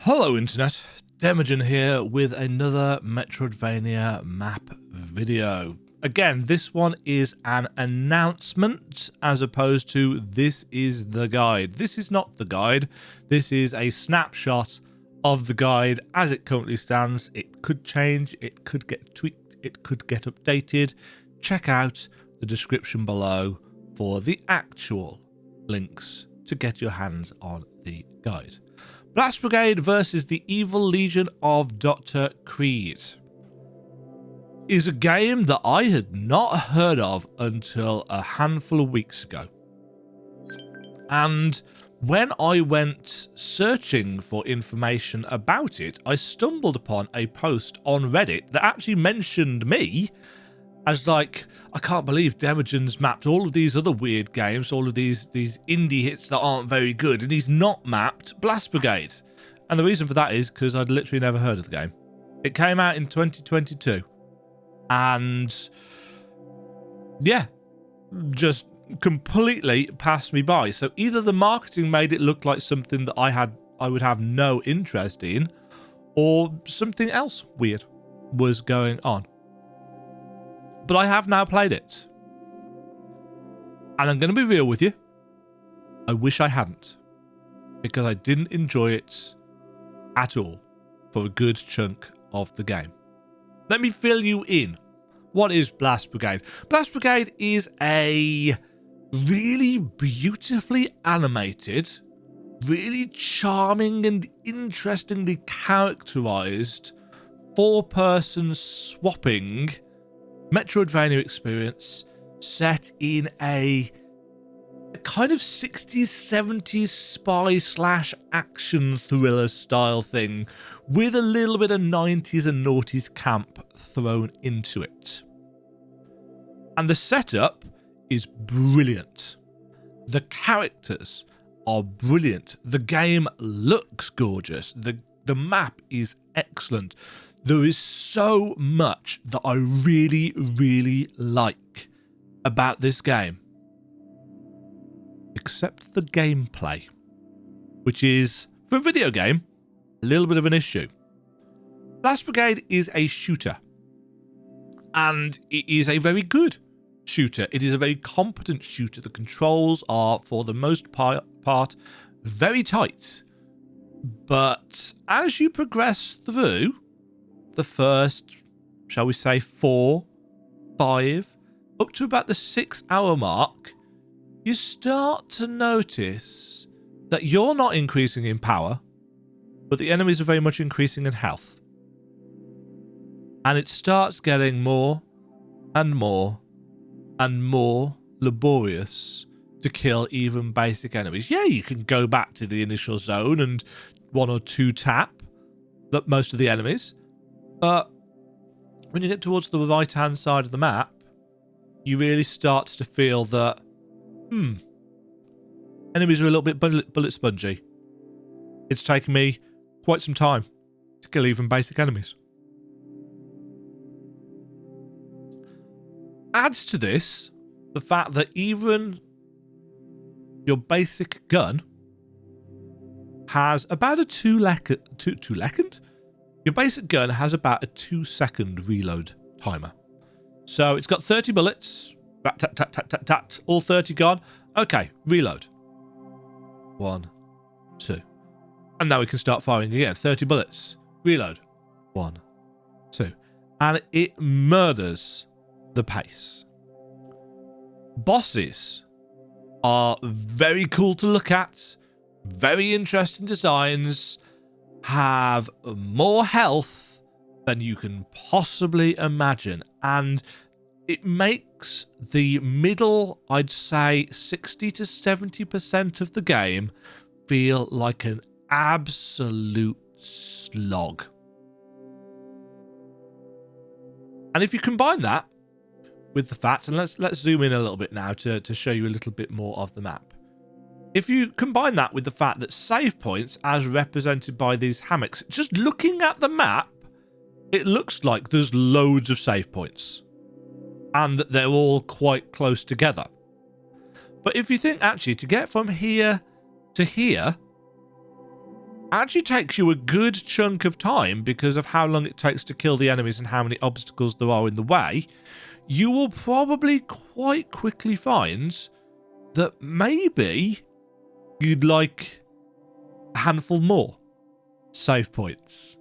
Hello Internet, Demajen here with another metroidvania map video. Again, this one is an announcement as opposed to this is the guide. This is not the guide, this is a snapshot of the guide as it currently stands. It could change, it could get tweaked, it could get updated. Check out the description below for the actual links to get your hands on the guide. Blast Brigade versus the Evil Legion of Dr. Cread is a game that I had not heard of until a handful of weeks ago. And when I went searching for information about it, I stumbled upon a post on Reddit that actually mentioned me as like, I can't believe Demajen's mapped all of these other weird games, all of these indie hits that aren't very good, and he's not mapped Blast Brigade. And the reason for that is because I'd literally never heard of the game. It came out in 2022. And yeah, just completely passed me by. So either the marketing made it look like something that I would have no interest in, or something else weird was going on. But I have now played it. And I'm going to be real with you. I wish I hadn't. Because I didn't enjoy it at all for a good chunk of the game. Let me fill you in. What is Blast Brigade? Blast Brigade is a really beautifully animated, really charming and interestingly characterized four-person swapping metroidvania experience set in a kind of 60s 70s spy / action thriller style thing with a little bit of 90s and noughties camp thrown into it. And the setup is brilliant. The characters are brilliant. The game looks gorgeous. The map is excellent. There is so much that I really, really like about this game. Except the gameplay, which is, for a video game, a little bit of an issue. Blast Brigade is a shooter. And it is a very good shooter. It is a very competent shooter. The controls are, for the most part, very tight. But as you progress through the first, shall we say, 4, 5, up to about the 6-hour mark, you start to notice that you're not increasing in power, but the enemies are very much increasing in health. And it starts getting more and more and more laborious to kill even basic enemies. Yeah, you can go back to the initial zone and 1 or 2 tap most of the enemies, but when you get towards the right-hand side of the map, you really start to feel that, enemies are a little bit bullet spongy. It's taken me quite some time to kill even basic enemies. Adds to this the fact that even your basic gun has about a 2 second? Your basic gun has about a 2-second reload timer. So it's got 30 bullets. Tat, tat, tat, tat, tat, tat, all 30 gone. Okay, reload. 1, 2. And now we can start firing again. 30 bullets. Reload. 1, 2. And it murders the pace. Bosses are very cool to look at. Very interesting designs. Have more health than you can possibly imagine. And it makes the middle, I'd say 60 to 70% of the game feel like an absolute slog. And if you combine that with the fact, and let's zoom in a little bit now to show you a little bit more of the map. If you combine that with the fact that save points, as represented by these hammocks, just looking at the map, it looks like there's loads of save points. And that they're all quite close together. But if you think, actually, to get from here to here, actually takes you a good chunk of time because of how long it takes to kill the enemies and how many obstacles there are in the way, you will probably quite quickly find that maybe you'd like a handful more save points,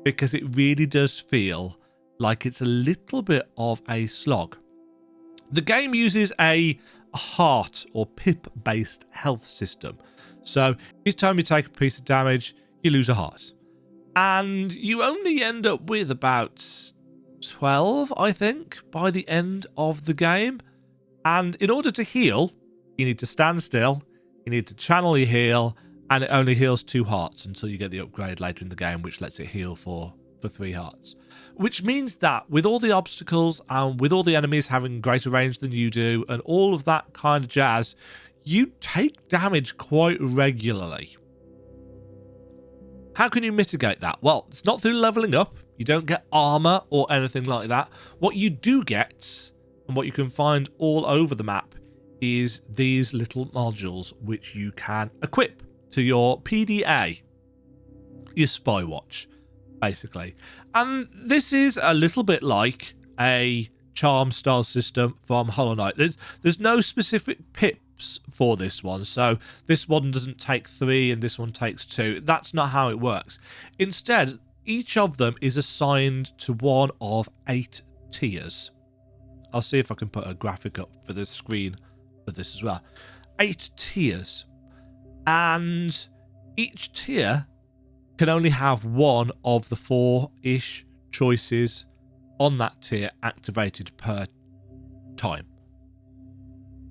because it really does feel like it's a little bit of a slog. The game uses a heart or pip based health system, so each time you take a piece of damage you lose a heart, and you only end up with about 12, I think, by the end of the game. And in order to heal, you need to stand still, you need to channel your heal, and it only heals 2 hearts until you get the upgrade later in the game, which lets it heal for 3 hearts. Which means that with all the obstacles and with all the enemies having greater range than you do and all of that kind of jazz, you take damage quite regularly. How can you mitigate that? Well, it's not through leveling up. You don't get armor or anything like that. What you do get, and what you can find all over the map, is these little modules which you can equip to your PDA, your spy watch, basically. And this is a little bit like a charm style system from Hollow Knight. There's no specific pips for this one, so this one doesn't take 3 and this one takes 2. That's not how it works. Instead, each of them is assigned to one of 8 tiers. I'll see if I can put a graphic up for the screen for this as well. 8 tiers. And each tier can only have one of the 4-ish choices on that tier activated per time.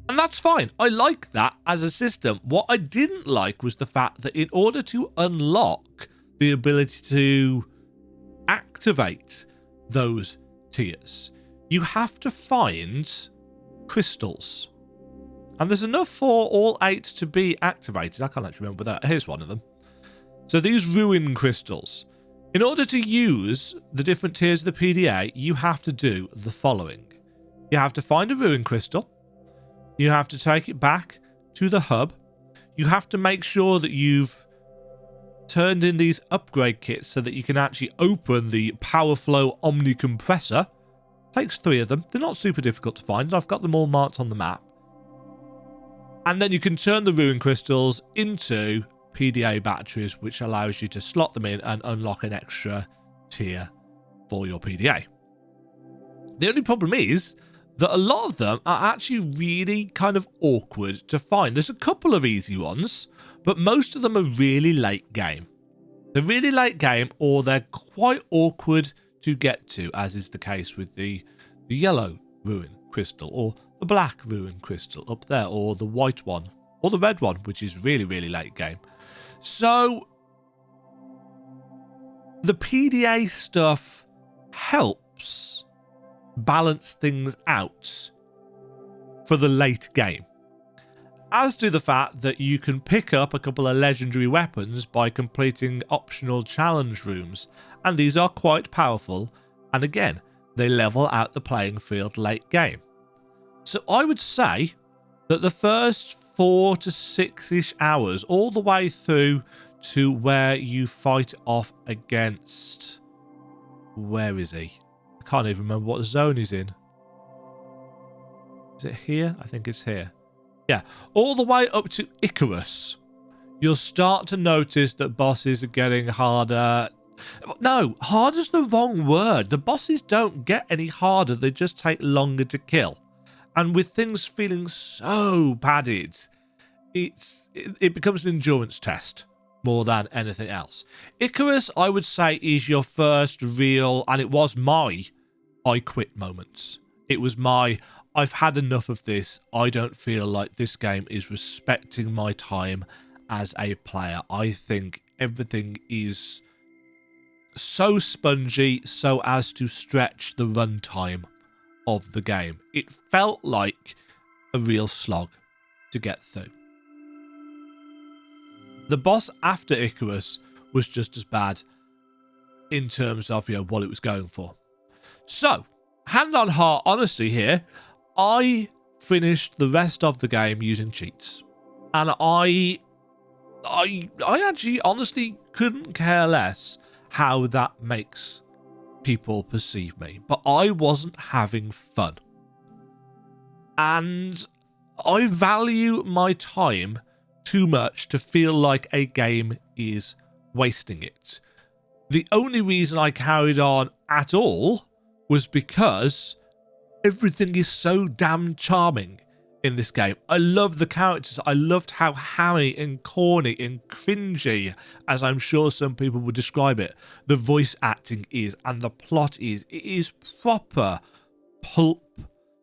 And that's fine. I like that as a system. What I didn't like was the fact that in order to unlock the ability to activate those tiers, you have to find crystals. And there's enough for all 8 to be activated. I can't actually remember that. Here's one of them. So these ruin crystals. In order to use the different tiers of the PDA, you have to do the following. You have to find a ruin crystal. You have to take it back to the hub. You have to make sure that you've turned in these upgrade kits so that you can actually open the Power Flow Omni Compressor. Takes 3 of them. They're not super difficult to find. I've got them all marked on the map. And then you can turn the ruin crystals into PDA batteries, which allows you to slot them in and unlock an extra tier for your PDA. The only problem is that a lot of them are actually really kind of awkward to find. There's a couple of easy ones, but most of them are really late game. They're really late game, or they're quite awkward to get to, as is the case with the yellow ruin crystal, or the black ruin crystal up there, or the white one, or the red one, which is really, really late game. So the PDA stuff helps balance things out for the late game, as do the fact that you can pick up a couple of legendary weapons by completing optional challenge rooms, and these are quite powerful, and again, they level out the playing field late game. So I would say that the first 4 to 6-ish hours, all the way through to where you fight off against... Where is he? I can't even remember what zone he's in. Is it here? I think it's here. Yeah, all the way up to Icarus, you'll start to notice that bosses are getting harder. No, harder's the wrong word. The bosses don't get any harder, they just take longer to kill. And with things feeling so padded, it becomes an endurance test more than anything else. Icarus, I would say, is your first real, and it was my I quit moments. It was my, I've had enough of this. I don't feel like this game is respecting my time as a player. I think everything is so spongy so as to stretch the runtime of the game. It felt like a real slog to get through. The boss after Icarus was just as bad in terms of, what it was going for. So, hand on heart honesty here, I finished the rest of the game using cheats. And I I actually honestly couldn't care less how that makes people perceive me, but I wasn't having fun. And I value my time too much to feel like a game is wasting it. The only reason I carried on at all was because everything is so damn charming in this game. I love the characters. I loved how hammy and corny and cringy, as I'm sure some people would describe it, the voice acting is and the plot is. It is proper pulp,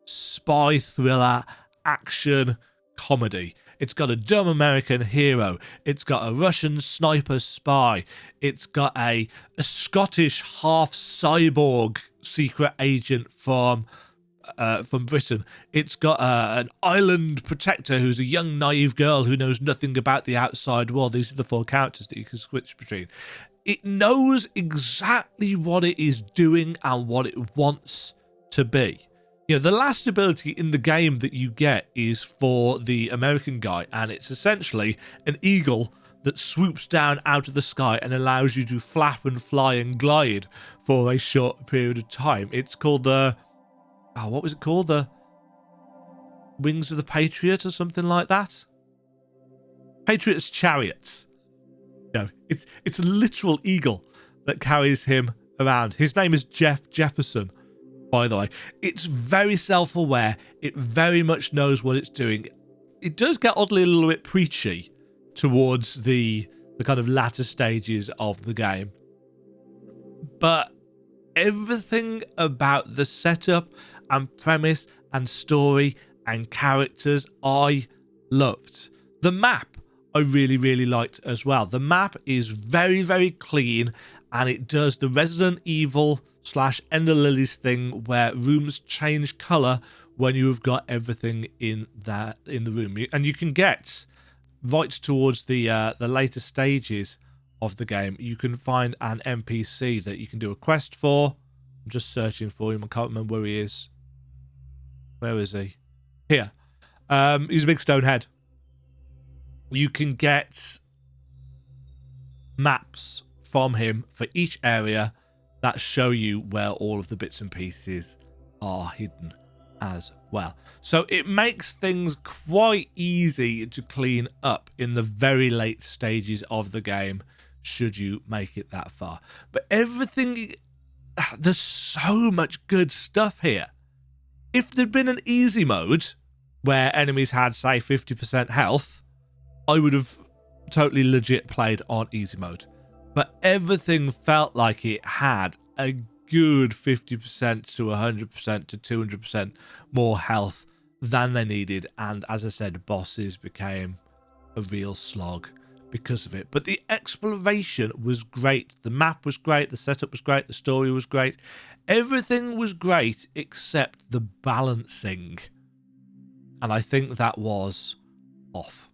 spy thriller, action comedy. It's got a dumb American hero. It's got a Russian sniper spy. It's got a Scottish half cyborg secret agent from Britain. It's got an island protector who's a young naive girl who knows nothing about the outside world. These are the 4 characters that you can switch between. It knows exactly what it is doing and what it wants to be. You know, the last ability in the game that you get is for the American guy, and it's essentially an eagle that swoops down out of the sky and allows you to flap and fly and glide for a short period of time. It's called the... Oh, what was it called? The Wings of the Patriot or something like that? Patriot's Chariots. No, it's a literal eagle that carries him around. His name is Jeff Jefferson, by the way. It's very self-aware. It very much knows what it's doing. It does get oddly a little bit preachy towards the kind of latter stages of the game. But everything about the setup and premise and story and characters I loved. The map I really, really liked as well. The map is very, very clean, and it does the Resident Evil / Ender Lilies thing where rooms change colour when you've got everything in the room. And you can get right towards the later stages of the game, you can find an NPC that you can do a quest for. I'm just searching for him. I can't remember where he is. Where is he? Here. He's a big stone head. You can get maps from him for each area that show you where all of the bits and pieces are hidden as well. So it makes things quite easy to clean up in the very late stages of the game, should you make it that far. But everything... There's so much good stuff here. If there'd been an easy mode where enemies had, say, 50% health, I would have totally legit played on easy mode. But everything felt like it had a good 50% to 100% to 200% more health than they needed. And as I said, bosses became a real slog because of it. But the exploration was great. The map was great. The setup was great. The story was great. Everything was great except the balancing. And I think that was off.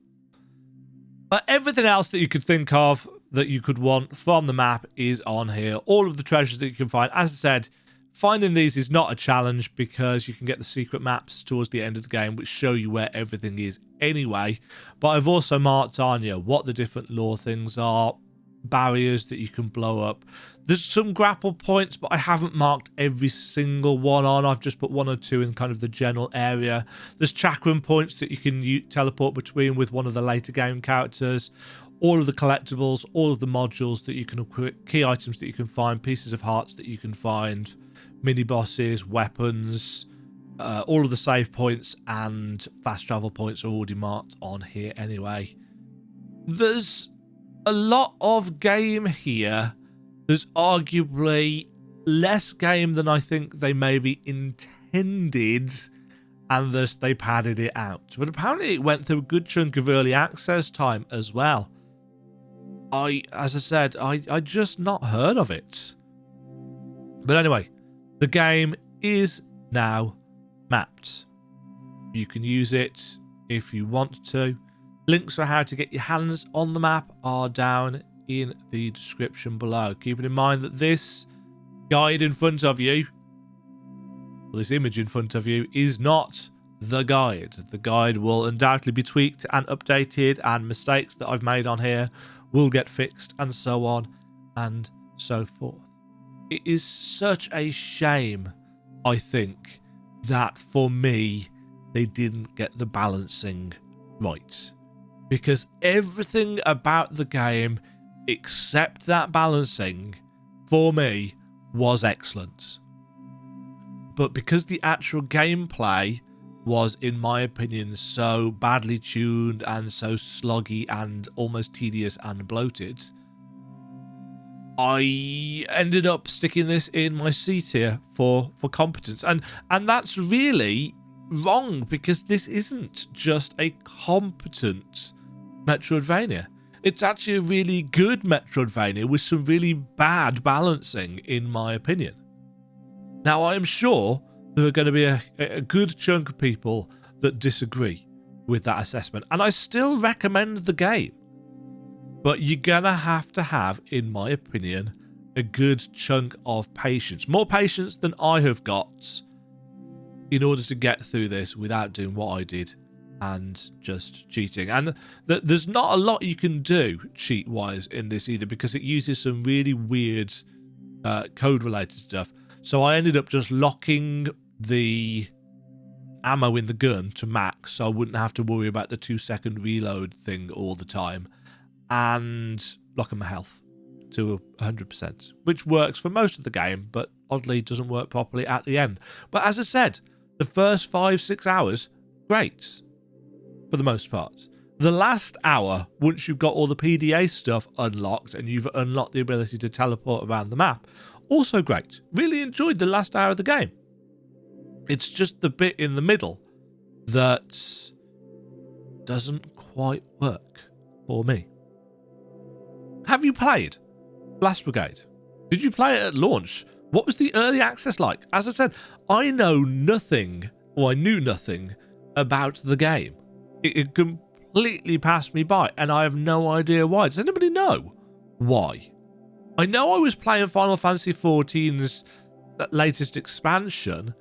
But everything else that you could think of that you could want from the map is on here. All of the treasures that you can find. As I said, finding these is not a challenge because you can get the secret maps towards the end of the game which show you where everything is anyway. But I've also marked on here what the different lore things are, barriers that you can blow up. There's some grapple points, but I haven't marked every single one on. I've just put 1 or 2 in kind of the general area. There's chakram points that you can teleport between with one of the later game characters. All of the collectibles, all of the modules that you can equip, key items that you can find, pieces of hearts that you can find, mini bosses, weapons, all of the save points and fast travel points are already marked on here anyway. There's a lot of game here. There's arguably less game than I think they maybe intended, and thus they padded it out. But apparently it went through a good chunk of early access time as well. As I said, I just not heard of it. But anyway, the game is now mapped. You can use it if you want to. Links for how to get your hands on the map are down in the description below. Keeping in mind that this guide in front of you, or this image in front of you, is not the guide. The guide will undoubtedly be tweaked and updated, and mistakes that I've made on here will get fixed, and so on and so forth. It is such a shame, I think, that for me, they didn't get the balancing right. Because everything about the game, except that balancing, for me, was excellent. But because the actual gameplay was, in my opinion, so badly tuned and so sloggy and almost tedious and bloated, I ended up sticking this in my C tier for competence. And that's really wrong, because this isn't just a competent metroidvania. It's actually a really good metroidvania with some really bad balancing, in my opinion. Now, I am sure there are going to be a good chunk of people that disagree with that assessment, and I still recommend the game. But you're going to have, in my opinion, a good chunk of patience. More patience than I have got in order to get through this without doing what I did and just cheating. And there's not a lot you can do cheat-wise in this either, because it uses some really weird code-related stuff. So I ended up just locking the ammo in the gun to max, so I wouldn't have to worry about the 2-second reload thing all the time, and locking my health to 100%, which works for most of the game, but oddly doesn't work properly at the end. But as I said, the first 5-6 hours, great, for the most part. The last hour, once you've got all the PDA stuff unlocked and you've unlocked the ability to teleport around the map, also great. Really enjoyed the last hour of the game. It's just the bit in the middle that doesn't quite work for me. Have you played Blast Brigade? Did you play it at launch? What was the early access like? As I said, I know nothing, or I knew nothing about the game. It completely passed me by, and I have no idea why. Does anybody know why? I know I was playing Final Fantasy XIV's latest expansion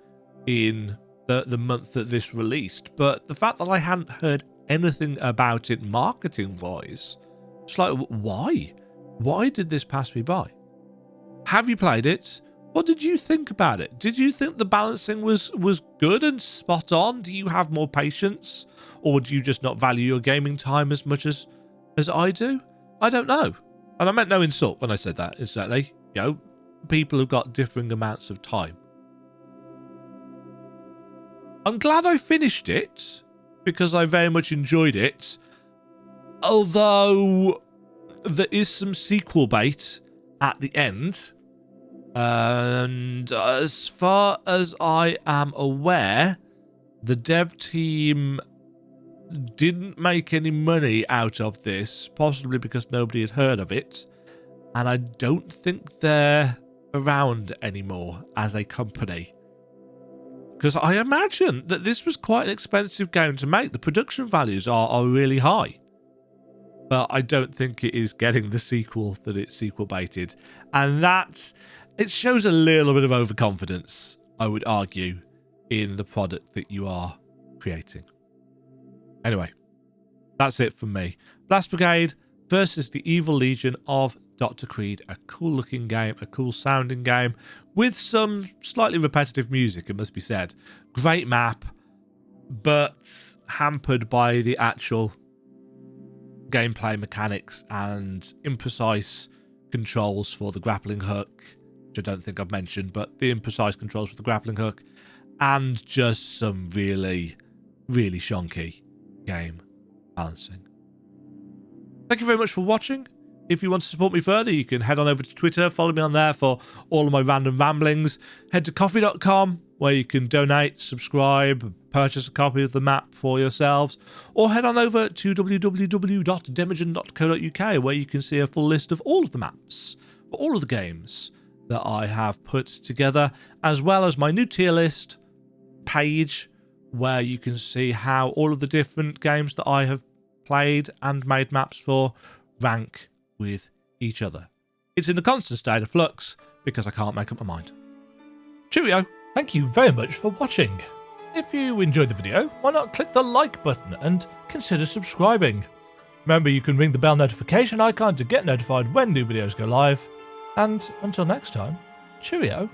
in the month that this released, but the fact that I hadn't heard anything about it marketing-wise, it's like, why? Why did this pass me by? Have you played it? What did you think about it? Did you think the balancing was good and spot on? Do you have more patience? Or do you just not value your gaming time as much as I do? I don't know. And I meant no insult when I said that, certainly. You know, people have got differing amounts of time. I'm glad I finished it, because I very much enjoyed it. Although there is some sequel bait at the end. And as far as I am aware, the dev team didn't make any money out of this, possibly because nobody had heard of it. And I don't think they're around anymore as a company. Because I imagine that this was quite an expensive game to make. The production values are really high. But I don't think it is getting the sequel that it's sequel baited. And it shows a little bit of overconfidence, I would argue, in the product that you are creating. Anyway, that's it from me. Blast Brigade versus the Evil Legion of Dr. Cread. A cool looking game, a cool sounding game, with some slightly repetitive music, it must be said. Great map, but hampered by the actual gameplay mechanics and imprecise controls for the grappling hook, which I don't think I've mentioned, but the imprecise controls for the grappling hook, and just some really, really shonky game balancing. Thank you very much for watching. If you want to support me further, you can head on over to Twitter, follow me on there for all of my random ramblings. Head to ko-fi.com, where you can donate, subscribe, purchase a copy of the map for yourselves, or head on over to www.demajen.co.uk, where you can see a full list of all of the maps for all of the games that I have put together, as well as my new tier list page, where you can see how all of the different games that I have played and made maps for rank with each other. It's in a constant state of flux because I can't make up my mind. Cheerio! Thank you very much for watching. If you enjoyed the video, why not click the like button and consider subscribing. Remember, you can ring the bell notification icon to get notified when new videos go live. And until next time, cheerio.